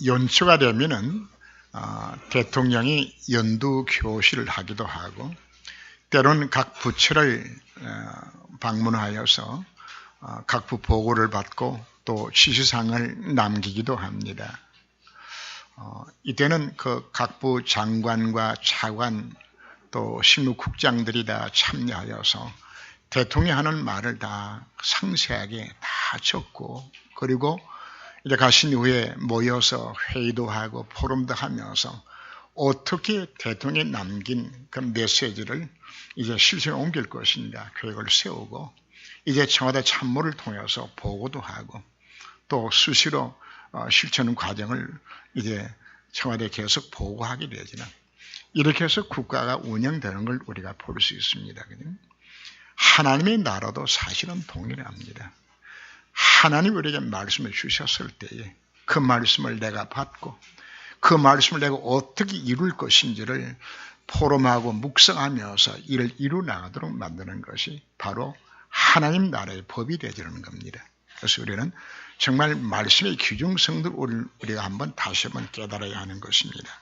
연초가 되면은 대통령이 연두 교시를 하기도 하고 때로는 각 부처를 방문하여서 각부 보고를 받고 또 지시사항을 남기기도 합니다. 이때는 그 각부 장관과 차관 또 실무국장들이 다 참여하여서 대통령이 하는 말을 다 상세하게 다 적고 그리고 이제 가신 후에 모여서 회의도 하고 포럼도 하면서 어떻게 대통령이 남긴 그 메시지를 이제 실천에 옮길 것인가 계획을 세우고 이제 청와대 참모를 통해서 보고도 하고 또 수시로 실천 과정을 이제 청와대에 계속 보고하게 되지는 이렇게 해서 국가가 운영되는 걸 우리가 볼 수 있습니다. 하나님의 나라도 사실은 동일합니다. 하나님 우리에게 말씀을 주셨을 때에 그 말씀을 내가 받고 그 말씀을 내가 어떻게 이룰 것인지를 포럼하고 묵상하면서 이를 이루 나가도록 만드는 것이 바로 하나님 나라의 법이 되어지는 겁니다. 그래서 우리는 정말 말씀의 귀중성들을 우리가 다시 한번 깨달아야 하는 것입니다.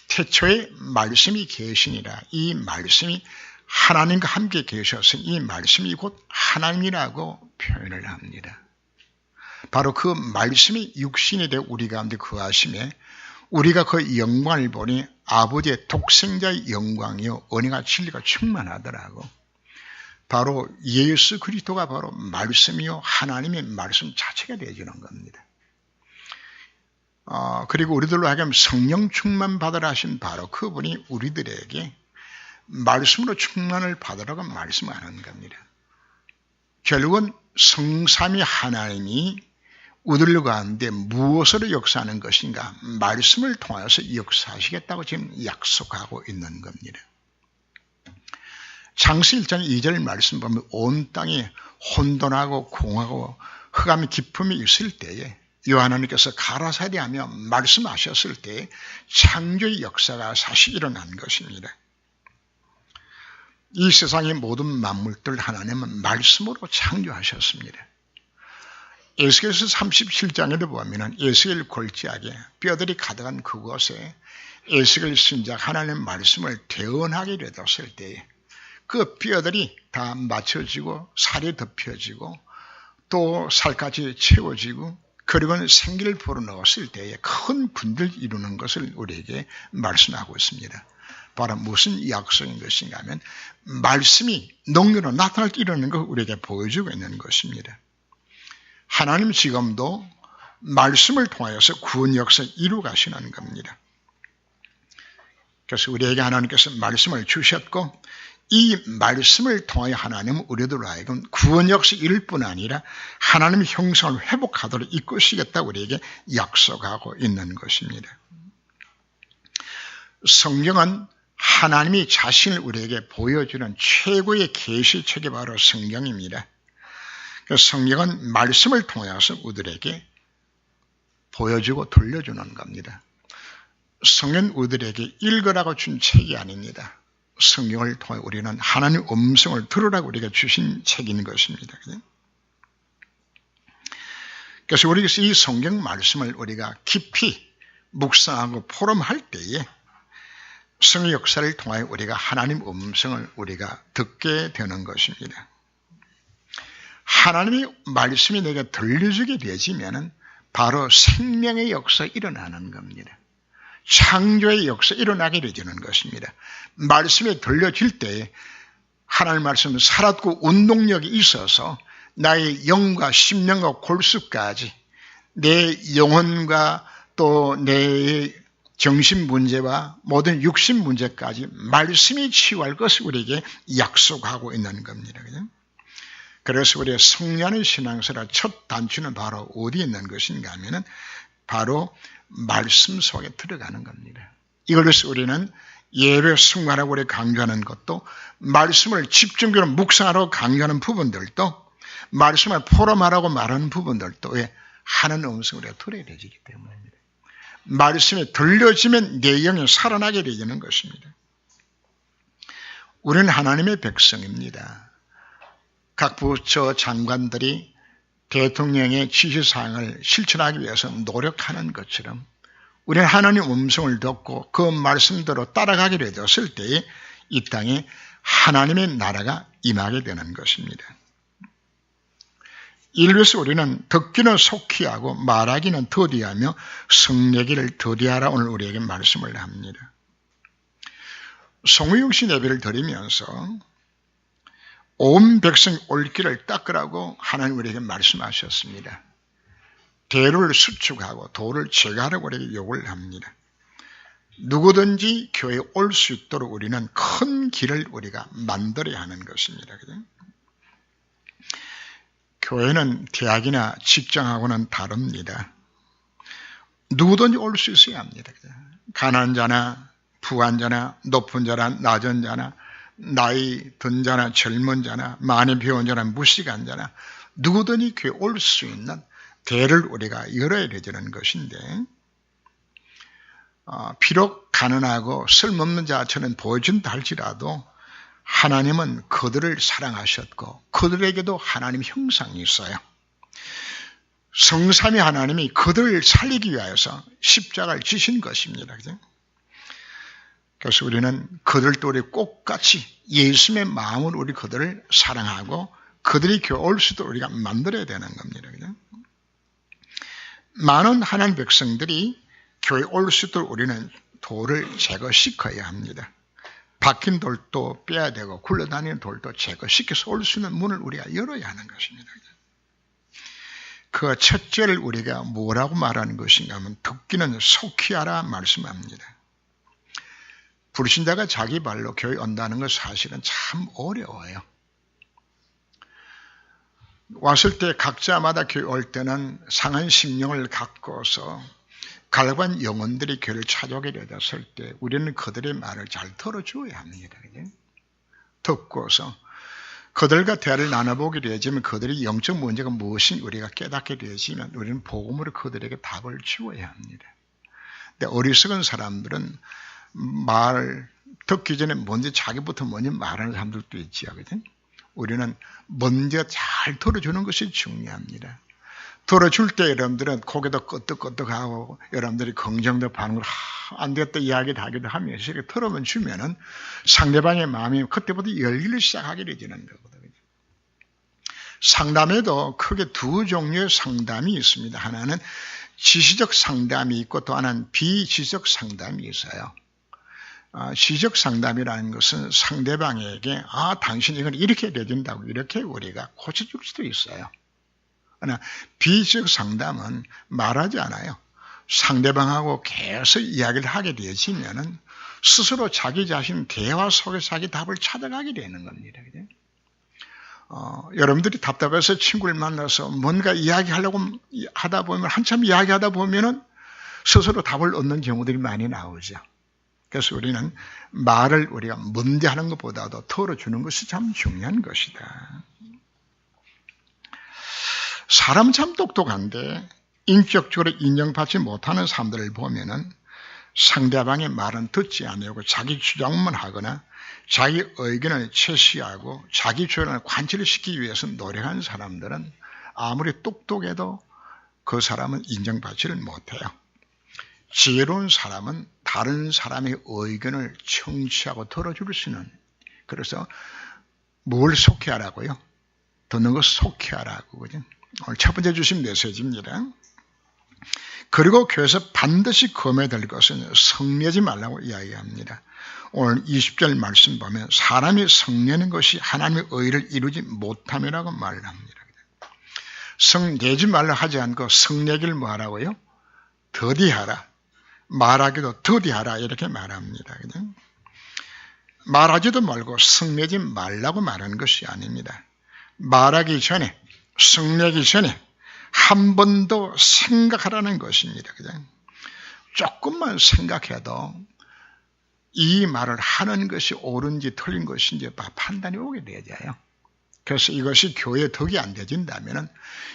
태초에 말씀이 계시니라. 이 말씀이 하나님과 함께 계셔서 이 말씀이 곧 하나님이라고 표현을 합니다. 바로 그 말씀이 육신이 되어 우리 가운데 거하심에 우리가 그 영광을 보니 아버지의 독생자의 영광이요 은혜와 진리가 충만하더라고. 바로 예수 그리스도가 바로 말씀이요 하나님의 말씀 자체가 되어지는 겁니다. 그리고 우리들로 하여금 성령 충만 받으라 하신 바로 그분이 우리들에게 말씀으로 충만을 받으라고 말씀하는 겁니다. 결국은 성삼위 하나님이 우리들 가운데 무엇으로 역사하는 것인가? 말씀을 통해서 역사하시겠다고 지금 약속하고 있는 겁니다. 창세 1장 2절 말씀 보면 온 땅이 혼돈하고 공하고 흑암의 기품이 있을 때에 하나님께서 가라사대하며 말씀하셨을 때 창조의 역사가 사실 일어난 것입니다. 이 세상의 모든 만물들 하나님은 말씀으로 창조하셨습니다. 에스겔서 37장에도 보면 에스겔 골짜기에 뼈들이 가득한 그곳에 에스겔 신작 하나님의 말씀을 대언하게 되었을 때에 그 뼈들이 다 맞춰지고 살이 덮여지고 또 살까지 채워지고 그리고는 생기를 불어넣었을 때에 큰 군대를 이루는 것을 우리에게 말씀하고 있습니다. 바로 무슨 약속인 것인가 하면 말씀이 능력으로 나타날 때 이루는 걸 우리에게 보여주고 있는 것입니다. 하나님 지금도 말씀을 통하여서 구원 역사를 이루 가시는 겁니다. 그래서 우리에게 하나님께서 말씀을 주셨고 이 말씀을 통하여 하나님은 우리들로 하여금 구원 역사 이룰 뿐 아니라 하나님의 형상을 회복하도록 이끄시겠다고 우리에게 약속하고 있는 것입니다. 성경은 하나님이 자신을 우리에게 보여주는 최고의 계시책이 바로 성경입니다. 성경은 말씀을 통해서 우리들에게 보여주고 들려주는 겁니다. 성경은 우리들에게 읽으라고 준 책이 아닙니다. 성경을 통해 우리는 하나님의 음성을 들으라고 우리가 주신 책인 것입니다. 그래서 우리가 이 성경 말씀을 우리가 깊이 묵상하고 포럼할 때에 성의 역사를 통하여 우리가 하나님 음성을 우리가 듣게 되는 것입니다. 하나님의 말씀이 내가 들려주게 되지면은 바로 생명의 역사 일어나는 겁니다. 창조의 역사 일어나게 되는 것입니다. 말씀이 들려질 때 하나님 말씀은 살았고 운동력이 있어서 나의 영과 심령과 골수까지 내 영혼과 또 내 정신 문제와 모든 육신 문제까지 말씀이 치유할 것을 우리에게 약속하고 있는 겁니다. 그래서 우리의 성령의 신앙생활 첫 단추는 바로 어디 있는 것인가 하면은 바로 말씀 속에 들어가는 겁니다. 이걸로서 우리는 예배 순간하고 우리 강조하는 것도 말씀을 집중적으로 묵상하라고 강조하는 부분들도 말씀을 포럼하라고 말하는 부분들도 하는 음성을 우리가 들어야 되기 때문입니다. 말씀이 들려지면 내 영이 살아나게 되는 것입니다. 우리는 하나님의 백성입니다. 각 부처 장관들이 대통령의 지시사항을 실천하기 위해서 노력하는 것처럼 우리는 하나님의 음성을 듣고 그 말씀대로 따라가기로 되었을 때에 이 땅에 하나님의 나라가 임하게 되는 것입니다. 이를 위해서 우리는 듣기는 속히 하고 말하기는 더디하며 성내기를 더디하라 오늘 우리에게 말씀을 합니다. 송우영씨 예배를 드리면서 온 백성 올 길을 닦으라고 하나님 우리에게 말씀하셨습니다. 대를 수축하고 도를 제거하라고 우리에게 요구를 합니다. 누구든지 교회에 올 수 있도록 우리는 큰 길을 우리가 만들어야 하는 것입니다. 그죠? 교회는 대학이나 직장하고는 다릅니다. 누구든지 올 수 있어야 합니다. 그죠? 가난한 자나 부한 자나 높은 자나 낮은 자나 나이 든 자나 젊은 자나 많이 배운 자나 무식한 자나 누구든지 교회에 올 수 있는 대를 우리가 열어야 되는 것인데 비록 가난하고 쓸모없는 자처럼 보여준다 할지라도 하나님은 그들을 사랑하셨고 그들에게도 하나님 형상이 있어요. 성삼위 하나님이 그들을 살리기 위하여서 십자가를 지신 것입니다. 그죠? 그래서 우리는 그들도 우리 꼭같이 예수님의 마음으로 우리 그들을 사랑하고 그들이 교회 올 수도 우리가 만들어야 되는 겁니다. 그죠? 많은 하나님 백성들이 교회 올 수도 우리는 돌을 제거시켜야 합니다. 박힌 돌도 빼야 되고 굴러다니는 돌도 제거시켜서 올 수 있는 문을 우리가 열어야 하는 것입니다. 그 첫째를 우리가 뭐라고 말하는 것인가 하면 듣기는 속히 하라 말씀합니다. 불신자가 자기 발로 교회 온다는 것 사실은 참 어려워요. 왔을 때 각자마다 교회 올 때는 상한 심령을 갖고서 갈급한 영혼들이 교회를 찾아오게 되었을 때 우리는 그들의 말을 잘 들어줘야 합니다. 그죠? 듣고서 그들과 대화를 나눠보게 되지만 그들의 영적 문제가 무엇인지 우리가 깨닫게 되지만 우리는 복음으로 그들에게 답을 주어야 합니다. 근데 어리석은 사람들은 말 듣기 전에 먼저 자기부터 먼저 말하는 사람들도 있지요. 그죠? 우리는 먼저 잘 들어주는 것이 중요합니다. 들어줄 때 여러분들은 고개도 끄덕끄덕하고 여러분들이 긍정적 반응을 안 되겠다 이야기를 하기도 하면서 이렇게 들어만 주면은 상대방의 마음이 그때부터 열리기 시작하게 되는 거거든요. 상담에도 크게 두 종류의 상담이 있습니다. 하나는 지시적 상담이 있고 또 하나는 비지적 상담이 있어요. 지적 상담이라는 것은 상대방에게 당신 이건 이렇게 되어진다고 이렇게 우리가 고쳐줄 수도 있어요. 그러나 비지적 상담은 말하지 않아요. 상대방하고 계속 이야기를 하게 되어지면은 스스로 자기 자신 대화 속에서 자기 답을 찾아가게 되는 겁니다. 그죠? 여러분들이 답답해서 친구를 만나서 뭔가 이야기하려고 하다 보면 한참 이야기하다 보면은 스스로 답을 얻는 경우들이 많이 나오죠. 그래서 우리는 말을 우리가 먼저 하는 것보다도 털어주는 것이 참 중요한 것이다. 사람 참 똑똑한데 인격적으로 인정받지 못하는 사람들을 보면은 상대방의 말은 듣지 않으려고 자기 주장만 하거나 자기 의견을 채시하고 자기 주장을 관철시키기 위해서 노력하는 사람들은 아무리 똑똑해도 그 사람은 인정받지를 못해요. 지혜로운 사람은 다른 사람의 의견을 청취하고 들어줄 수 있는, 그래서 뭘 속해하라고요? 듣는 것 속해하라고. 그죠? 오늘 첫 번째 주신 메시지입니다. 그리고 교회에서 반드시 검해야 될 것은 성내지 말라고 이야기합니다. 오늘 20절 말씀 보면 사람이 성내는 것이 하나님의 의를 이루지 못함이라고 말을 합니다. 성내지 말라 하지 않고 성내기를 뭐 하라고요? 더디하라. 말하기도 더디하라 이렇게 말합니다. 그죠? 말하지도 말고 성내지 말라고 말하는 것이 아닙니다. 말하기 전에 성내기 전에 한 번 더 생각하라는 것입니다. 그냥 조금만 생각해도 이 말을 하는 것이 옳은지 틀린 것인지 판단이 오게 되어져요. 그래서 이것이 교회에 덕이 안 되진다면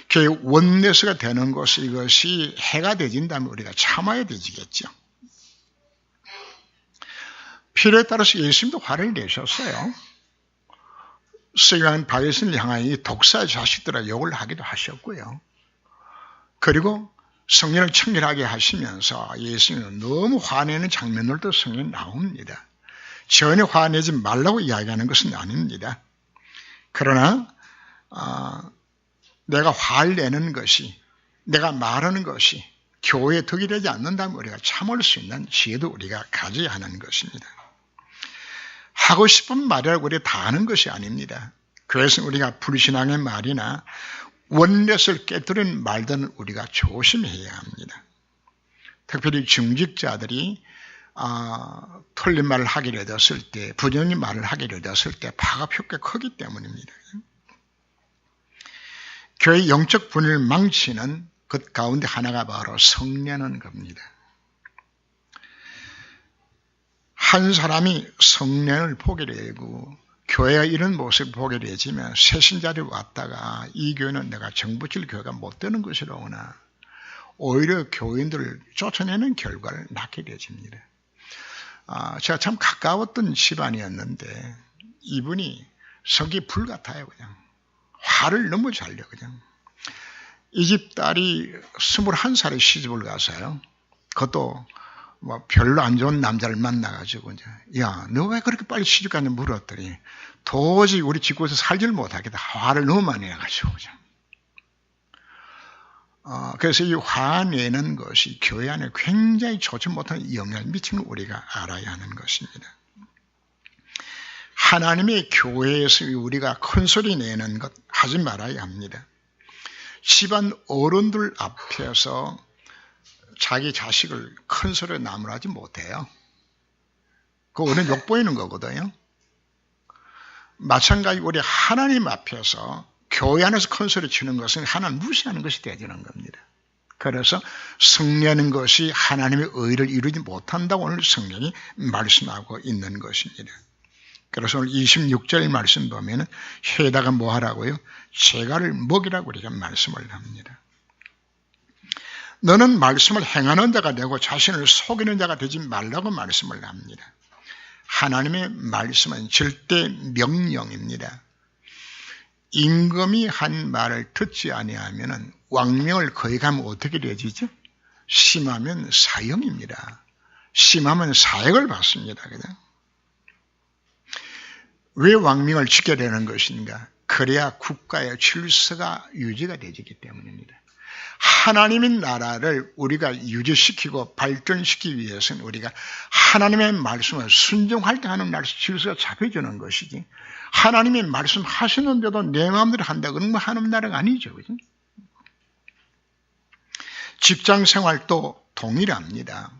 교회 원내스가 되는 것이 이것이 해가 되진다면 우리가 참아야 되지겠죠. 필요에 따라서 예수님도 화를 내셨어요. 서기관 바게스를 향하여 이 독사 자식들아 욕을 하기도 하셨고요. 그리고 성령을 청결하게 하시면서 예수님은 너무 화내는 장면들도 성경에 나옵니다. 전혀 화내지 말라고 이야기하는 것은 아닙니다. 그러나 내가 화를 내는 것이, 내가 말하는 것이 교회에 덕이 되지 않는다면 우리가 참을 수 있는 지혜도 우리가 가져야 하는 것입니다. 하고 싶은 말이라고 우리가 다 하는 것이 아닙니다. 그래서 우리가 불신앙의 말이나 원넷을 깨뜨리는 말들은 우리가 조심해야 합니다. 특별히 중직자들이 틀린 말을 하기로 되었을 때, 부정적인 말을 하기로 되었을 때 파급 효과가 크기 때문입니다. 교회 영적 분위기를 망치는 그 가운데 하나가 바로 성례는 겁니다. 한 사람이 성례를 보게 되고 교회가 이런 모습을 보게 되지만 새신자들이 왔다가 이 교회는 내가 정부질 교회가 못 되는 것이로구나, 오히려 교인들을 쫓아내는 결과를 낳게 되집니다. 제가 참 가까웠던 집안이었는데 이분이 성격이 불 같아요. 그냥 화를 너무 잘 내. 그냥 이 집 딸이 21살에 시집을 가서요, 그것도 뭐 별로 안 좋은 남자를 만나가지고 이제, 야, 너 왜 그렇게 빨리 시집 갔냐 물었더니 도저히 우리 집구에서 살지를 못하겠다. 화를 너무 많이 내가지고. 그래서 이 화내는 것이 교회 안에 굉장히 좋지 못한 영향을 미치는 걸 우리가 알아야 하는 것입니다. 하나님의 교회에서 우리가 큰 소리 내는 것 하지 말아야 합니다. 집안 어른들 앞에서 자기 자식을 큰 소리로 나무라지 못해요. 그거는 욕보이는 거거든요. 마찬가지 우리 하나님 앞에서 교회 안에서 큰 소리 치는 것은 하나님 무시하는 것이 되어지는 겁니다. 그래서 성례하는 것이 하나님의 의를 이루지 못한다고 오늘 성경이 말씀하고 있는 것입니다. 그래서 오늘 26절 말씀 보면 회다가 뭐 하라고요? 재갈을 먹이라고 우리가 말씀을 합니다. 너는 말씀을 행하는 자가 되고 자신을 속이는 자가 되지 말라고 말씀을 합니다. 하나님의 말씀은 절대 명령입니다. 임금이 한 말을 듣지 아니하면 왕명을 거역하면 어떻게 되지죠? 심하면 사형입니다. 심하면 사형을 받습니다. 그냥. 왜 왕명을 지켜야 되는 것인가? 그래야 국가의 질서가 유지가 되기 때문입니다. 하나님의 나라를 우리가 유지시키고 발전시키기 위해서는 우리가 하나님의 말씀을 순종할 때 하는 날 질서가 잡혀주는 것이지, 하나님의 말씀 하시는데도 내 마음대로 한다 그러면 하나님 나라가 아니죠. 그죠? 직장 생활도 동일합니다.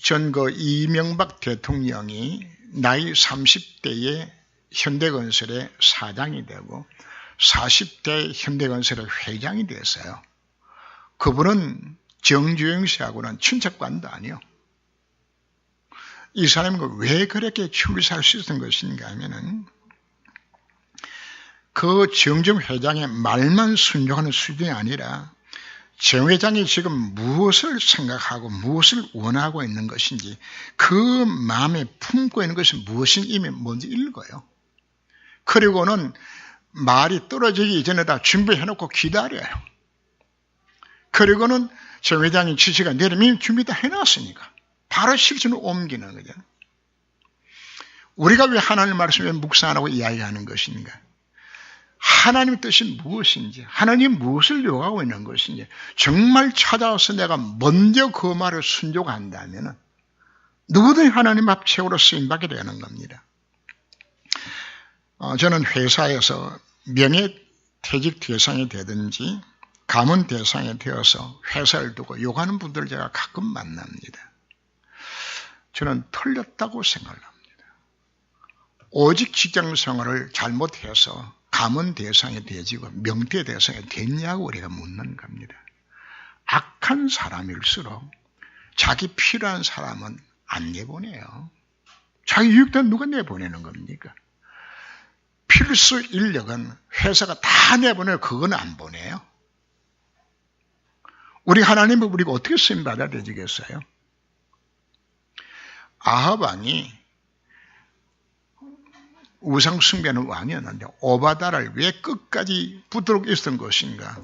전 이명박 대통령이 나이 30대에 현대건설의 사장이 되고 40대 현대건설의 회장이 됐어요. 그분은 정주영 씨하고는 친척관도 아니요. 이 사람이 왜 그렇게 출세할 수 있었던 것인가 하면은 그 정주영 회장의 말만 순종하는 수준이 아니라 정 회장이 지금 무엇을 생각하고 무엇을 원하고 있는 것인지 그 마음에 품고 있는 것이 무엇인지 이미 먼저 읽어요. 그리고는 말이 떨어지기 이전에 다 준비해놓고 기다려요. 그리고는 정 회장이 지시가 내리면 준비 다 해놨으니까 바로 실천으로 옮기는 거죠. 우리가 왜 하나님 말씀에 묵상하라고 이야기하는 것인가? 하나님의 뜻이 무엇인지, 하나님이 무엇을 요구하고 있는 것인지 정말 찾아와서 내가 먼저 그 말을 순종한다면 누구든지 하나님 앞 최고로 쓰임받게 되는 겁니다. 저는 회사에서 명예퇴직 대상이 되든지 가문 대상이 되어서 회사를 두고 욕하는 분들을 제가 가끔 만납니다. 저는 틀렸다고 생각합니다. 오직 직장 생활을 잘못해서 가문 대상이 되지고 명퇴 대상이 됐냐고 우리가 묻는 겁니다. 악한 사람일수록 자기 필요한 사람은 안 내보내요. 자기 유익된 누가 내보내는 겁니까? 필수 인력은 회사가 다 내보내요. 그건 안 보내요. 우리 하나님은 우리가 어떻게 쓰임 받아야 되겠어요? 아합 왕이 우상 숭배하는 왕이었는데 오바다를 왜 끝까지 붙들고 있었던 것인가?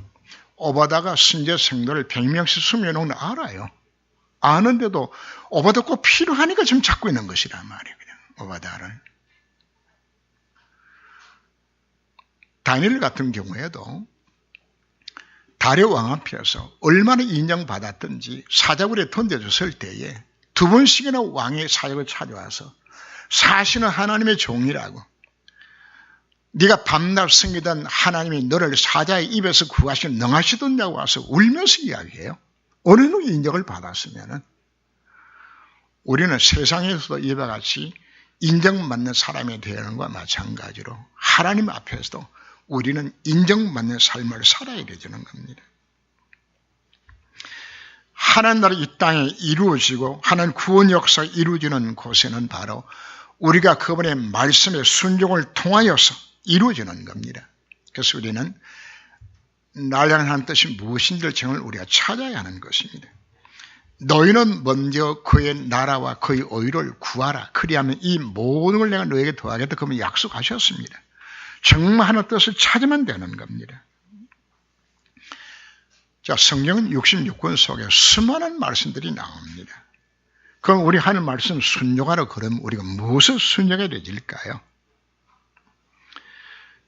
오바다가 선제 성도를 100명씩 숨겨놓은 걸 알아요. 아는데도 오바다 꼭 필요하니까 지금 찾고 있는 것이란 말이에요. 오바다를. 다니엘 같은 경우에도 다리오 왕 앞에서 얼마나 인정받았던지 사자굴에 던져졌을 때에 2번씩이나 왕의 사역을 찾아와서 사실은 하나님의 종이라고, 네가 밤낮 섬기던 하나님이 너를 사자의 입에서 구하시고 능하시던냐고 와서 울면서 이야기해요. 어느 정도 인정을 받았으면 우리는 세상에서도 이와 같이 인정받는 사람이 되는 것과 마찬가지로 하나님 앞에서도 우리는 인정받는 삶을 살아야 되는 겁니다. 하나님 나라 이 땅에 이루어지고 하나님 구원 역사가 이루어지는 곳에는 바로 우리가 그분의 말씀의 순종을 통하여서 이루어지는 겁니다. 그래서 우리는 날 향한 뜻이 무엇인지를 정말 우리가 찾아야 하는 것입니다. 너희는 먼저 그의 나라와 그의 의를 구하라. 그리하면 이 모든 걸 내가 너에게 더하겠다. 그러면 약속하셨습니다. 정말 하나의 뜻을 찾으면 되는 겁니다. 자, 성경은 66권 속에 수많은 말씀들이 나옵니다. 그럼 우리 하는 말씀 순종하라 그러면 우리가 무엇을 순종해야 되질까요?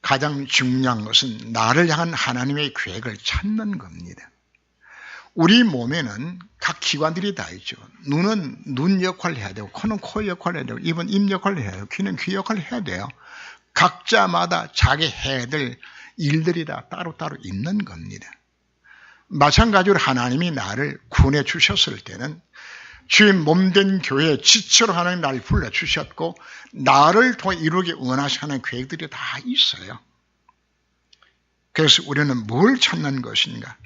가장 중요한 것은 나를 향한 하나님의 계획을 찾는 겁니다. 우리 몸에는 각 기관들이 다 있죠. 눈은 눈 역할을 해야 되고, 코는 코 역할을 해야 되고, 입은 입 역할을 해야 되고, 귀는 귀 역할을 해야 돼요. 각자마다 자기 해야 될 일들이 다 따로따로 있는 겁니다. 마찬가지로 하나님이 나를 구원해 주셨을 때는 주의 몸된 교회의 지체로 하나님 나를 불러주셨고 나를 통해 이루기 원하시는 계획들이 다 있어요. 그래서 우리는 뭘 찾는 것인가?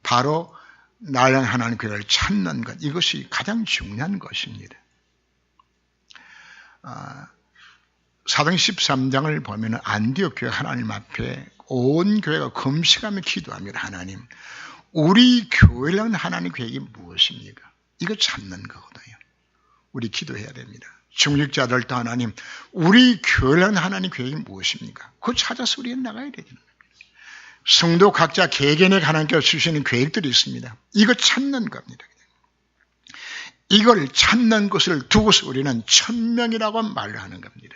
바로 나를 하나님 계획을 찾는 것. 이것이 가장 중요한 것입니다. 사도행 13장을 보면 안디옥 교회 하나님 앞에 온 교회가 금식하며 기도합니다. 하나님, 우리 교회를 향한 하나님 계획이 무엇입니까? 이거 찾는 거거든요. 우리 기도해야 됩니다. 중직자들도 하나님, 우리 교회를 향한 하나님 계획이 무엇입니까? 그거 찾아서 우리가 나가야 되죠. 성도 각자 개개인에 하나님께서 주시는 계획들이 있습니다. 이거 찾는 겁니다. 이걸 찾는 것을 두고서 우리는 천명이라고 말을 하는 겁니다.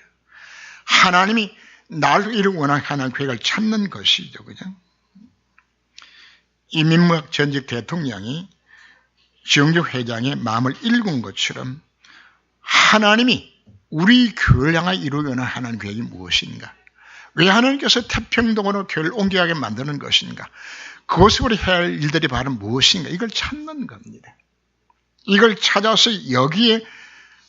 하나님이 나를 이루고 원하는 계획을 찾는 것이죠. 그죠? 이민박 전직 대통령이 지영적 회장의 마음을 읽은 것처럼 하나님이 우리 교회를 향하여 이루기 원하는 하나님 계획이 무엇인가? 왜 하나님께서 태평동으로 교회를 옮겨가게 만드는 것인가? 그것을 우리 해야 할 일들이 바로 무엇인가? 이걸 찾는 겁니다. 이걸 찾아서 여기에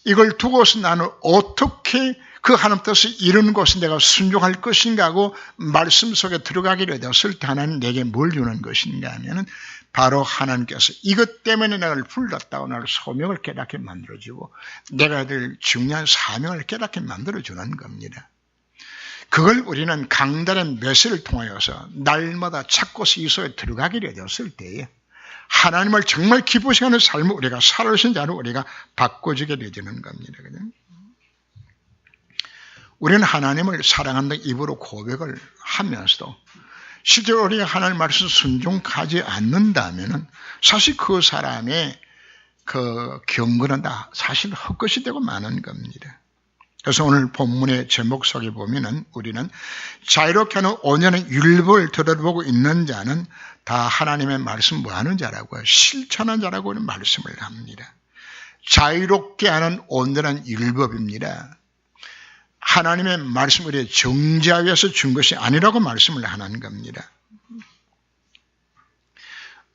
이걸 두고서 나는 어떻게 그 하나님 뜻을 이루는 것을 내가 순종할 것인가 하고 말씀 속에 들어가기로 되었을 때 하나님 내게 뭘 주는 것인가 하면 바로 하나님께서 이것 때문에 나를 불렀다고 나를 소명을 깨닫게 만들어주고 내가 될 중요한 사명을 깨닫게 만들어주는 겁니다. 그걸 우리는 강단의 메시를 통하여서 날마다 찾고서 이 속에 들어가기로 되었을 때에 하나님을 정말 기쁘시게 하는 삶을 우리가 살아오신 자로 우리가 바꿔주게 되는 겁니다. 우리는 하나님을 사랑한다는 입으로 고백을 하면서도 실제로 우리가 하나님 말씀 순종하지 않는다면 사실 그 사람의 그 경건은 다 사실 헛것이 되고 마는 겁니다. 그래서 오늘 본문의 제목 속에 보면은 우리는 자유롭게 하는 온전한 율법을 들어보고 있는 자는 다 하나님의 말씀 뭐하는 자라고요? 실천하는 자라고 말씀을 합니다. 자유롭게 하는 온전한 율법입니다. 하나님의 말씀을 우리의 정죄하기 위해서 준 것이 아니라고 말씀을 하는 겁니다.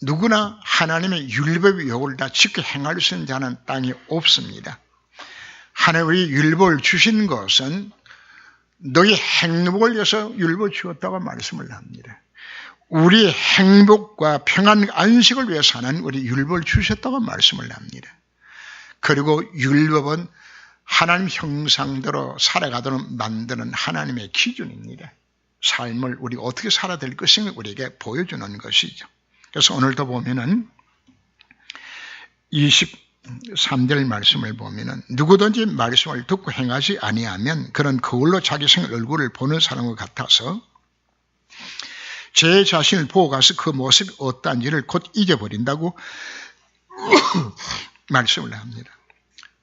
누구나 하나님의 율법의 요구를 다 지켜 행할 수 있는 자는 땅에 없습니다. 하나님의 율법을 주신 것은 너희 행복을 위해서 율법을 주었다고 말씀을 합니다. 우리의 행복과 평안, 안식을 위해서 하는 우리 율법을 주셨다고 말씀을 합니다. 그리고 율법은 하나님 형상대로 살아가도록 만드는 하나님의 기준입니다. 삶을 우리가 어떻게 살아야 될 것인가 우리에게 보여주는 것이죠. 그래서 오늘도 보면은 3절 말씀을 보면은 누구든지 말씀을 듣고 행하지 아니하면 그는 거울로 자기 생 얼굴을 보는 사람과 같아서 제 자신을 보고 가서 그 모습이 어떠한지를 곧 잊어버린다고 말씀을 합니다.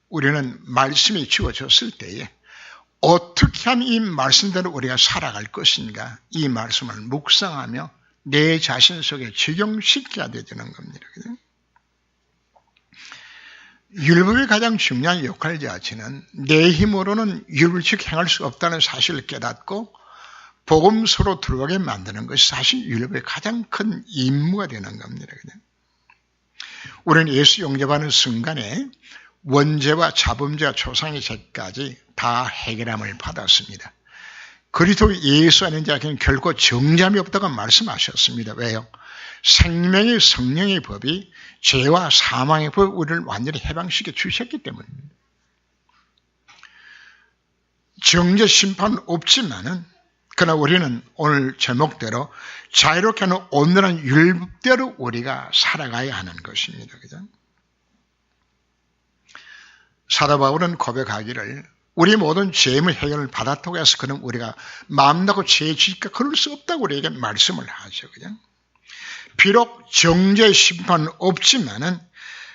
우리는 말씀이 주어졌을 때에 어떻게 하면 이 말씀대로 우리가 살아갈 것인가, 이 말씀을 묵상하며 내 자신 속에 적용시켜야 되는 겁니다. 율법의 가장 중요한 역할 자체는 내 힘으로는 율법식 행할 수 없다는 사실을 깨닫고 복음서로 들어가게 만드는 것이 사실 율법의 가장 큰 임무가 되는 겁니다. 우리는 예수 영접하는 순간에 원죄와 자범죄와 초상의 죄까지 다 해결함을 받았습니다. 그리스도 예수 안에 자에게는 결코 정죄함이 없다고 말씀하셨습니다. 왜요? 생명의 성령의 법이 죄와 사망의 법 우리를 완전히 해방시켜 주셨기 때문입니다. 정죄 심판은 없지만은 그러나 우리는 오늘 제목대로 자유롭게 하는 온전한 율법대로 우리가 살아가야 하는 것입니다. 그죠? 사도 바울은 고백하기를 우리 모든 죄의 해결을 받았다고 해서 그는 우리가 마음나고 죄 지을까 그럴 수 없다고 우리에게 말씀을 하죠. 그죠? 비록 정죄 심판은 없지만은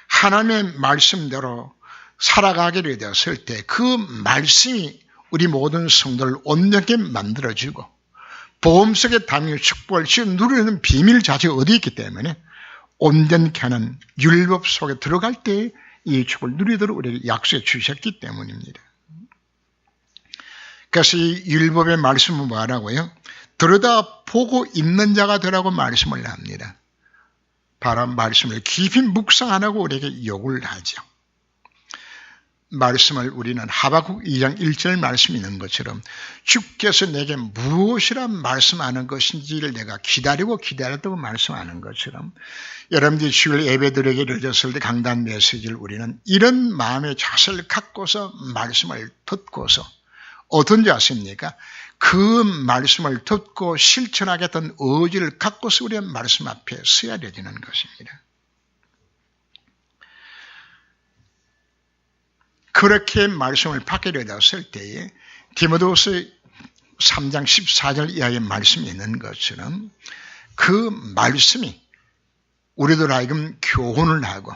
하나님의 말씀대로 살아가게 되었을 때 그 말씀이 우리 모든 성도를 온전하게 만들어주고 보험 속에 담긴 축복을 지금 누리는 비밀 자체가 어디 있기 때문에 온전케 하는 율법 속에 들어갈 때 이 축복을 누리도록 우리에게 약속해 주셨기 때문입니다. 그래서 이 율법의 말씀은 뭐라고요? 들여다보고 있는 자가 되라고 말씀을 합니다. 바로 말씀을 깊이 묵상 안 하고 우리에게 요구를 하죠. 말씀을 우리는 하박국 2장 1절 말씀이 있는 것처럼 주께서 내게 무엇이라 말씀하는 것인지를 내가 기다렸다고 말씀하는 것처럼 여러분들이 주일 예배드리게 늦었을 때 강단 메시지를 우리는 이런 마음의 자세를 갖고서 말씀을 듣고서 어떤지 아십니까? 그 말씀을 듣고 실천하겠다는 의지를 갖고서 우리가 말씀 앞에 서야 되는 것입니다. 그렇게 말씀을 받게 되었을 때에 디모데후서 3장 14절 이하의 말씀이 있는 것처럼 그 말씀이 우리들 하여금 교훈을 하고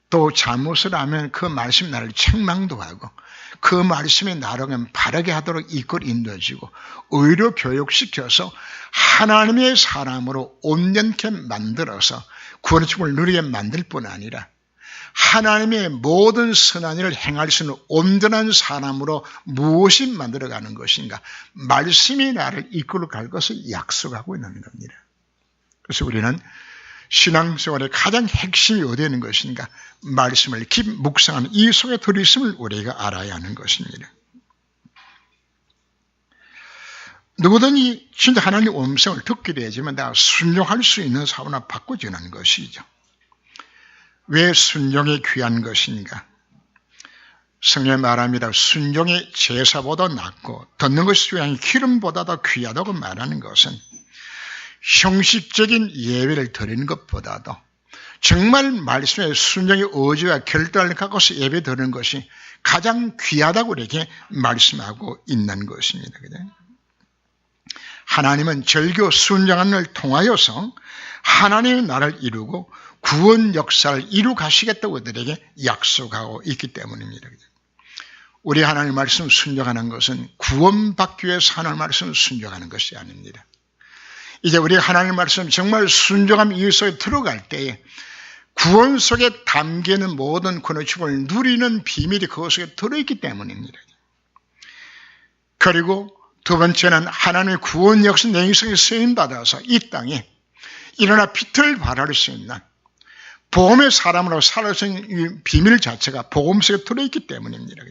또 잘못을 하면 그 말씀이 나를 책망도 하고 그 말씀이 나를 바르게 하도록 이끌어 인도해주고 의로 교육시켜서 하나님의 사람으로 온전케 만들어서 구원의 축복을 누리게 만들 뿐 아니라 하나님의 모든 선한 일을 행할 수 있는 온전한 사람으로 무엇이 만들어가는 것인가? 말씀이 나를 이끌어 갈 것을 약속하고 있는 겁니다. 그래서 우리는 신앙생활의 가장 핵심이 어디에 있는 것인가? 말씀을 깊이 묵상하는 이 속에 들어있음을 우리가 알아야 하는 것입니다. 누구든지 진짜 하나님의 음성을 듣게 되지만 다 순종할 수 있는 사고나 바꿔주는 것이죠. 왜 순종이 귀한 것인가? 성경에 말합니다. 순종이 제사보다 낫고 듣는 것이 중요한 기름보다도 귀하다고 말하는 것은 형식적인 예배를 드리는 것보다도 정말 말씀의 순종의 의지와 결단을 갖고서 예배 드리는 것이 가장 귀하다고 이렇게 말씀하고 있는 것입니다. 하나님은 절교 순종을 통하여서 하나님의 나라를 이루고 구원 역사를 이루 가시겠다고 그들에게 약속하고 있기 때문입니다. 우리 하나님의 말씀 순종하는 것은 구원받기 위해서 하나님의 말씀 순종하는 것이 아닙니다. 이제 우리 하나님의 말씀 정말 순종함 이 속에 들어갈 때에 구원 속에 담기는 모든 구원의 축복을 누리는 비밀이 그 속에 들어있기 때문입니다. 그리고 두 번째는 하나님의 구원 역사 내 인생에 쓰임받아서 이 땅에 일어나 빛을 발할 수 있는 복음의 사람으로 살아갈 수 있는 비밀 자체가 복음 속에 들어있기 때문입니다.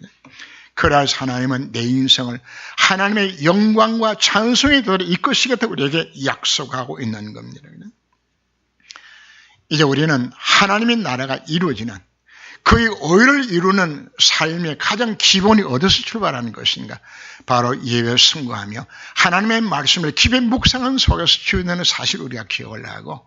그래서 하나님은 내 인생을 하나님의 영광과 찬송에 들어 이끄시겠다고 우리에게 약속하고 있는 겁니다. 이제 우리는 하나님의 나라가 이루어지는 그의 의를 이루는 삶의 가장 기본이 어디서 출발하는 것인가? 바로 예배를 승거하며 하나님의 말씀을 깊이 묵상한 속에서 주어지는 사실 우리가 기억을 하고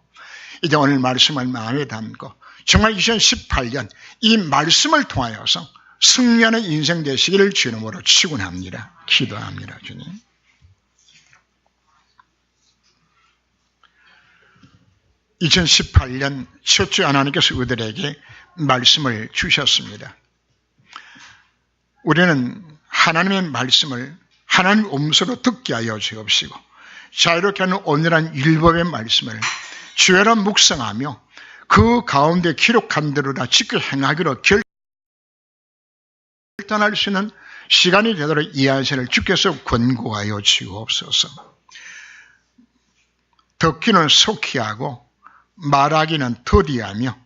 이제 오늘 말씀을 마음에 담고 정말 2018년 이 말씀을 통하여서 승리하는 인생 되시기를 주님으로 축원합니다. 기도합니다. 주님. (2018년) 첫 주 하나님께서 우리들에게 말씀을 주셨습니다. 우리는 하나님의 말씀을 하나님 음성으로 듣게 하여 주옵시고 자유롭게 하는 온전한 율법의 말씀을 주야로 묵상하며 그 가운데 기록한 대로 다 지켜 행하기로 결단할 수 있는 시간이 되도록 이 안식을 주께서 권고하여 주옵소서. 듣기는 속히 하고 말하기는 더디하며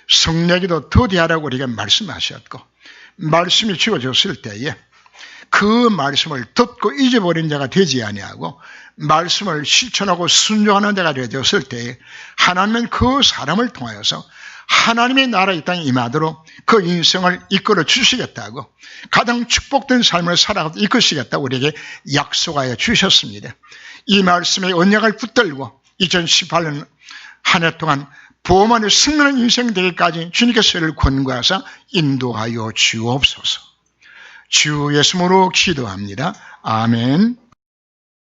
성내기도 더디하라고 우리에게 말씀하셨고 말씀이 주어졌을 때에 그 말씀을 듣고 잊어버린 자가 되지 아니하고 말씀을 실천하고 순종하는 자가 되었을 때에 하나님은 그 사람을 통하여서 하나님의 나라 이 땅에 임하도록 그 인생을 이끌어 주시겠다고 가장 축복된 삶을 살아가도 이끄시겠다고 우리에게 약속하여 주셨습니다. 이 말씀에 언약을 붙들고 2018년 한 해 동안 보험 안에 승리하는 인생 되기까지 주님께서 저를 권고하사 인도하여 주옵소서. 주 예수님으로 기도합니다. 아멘.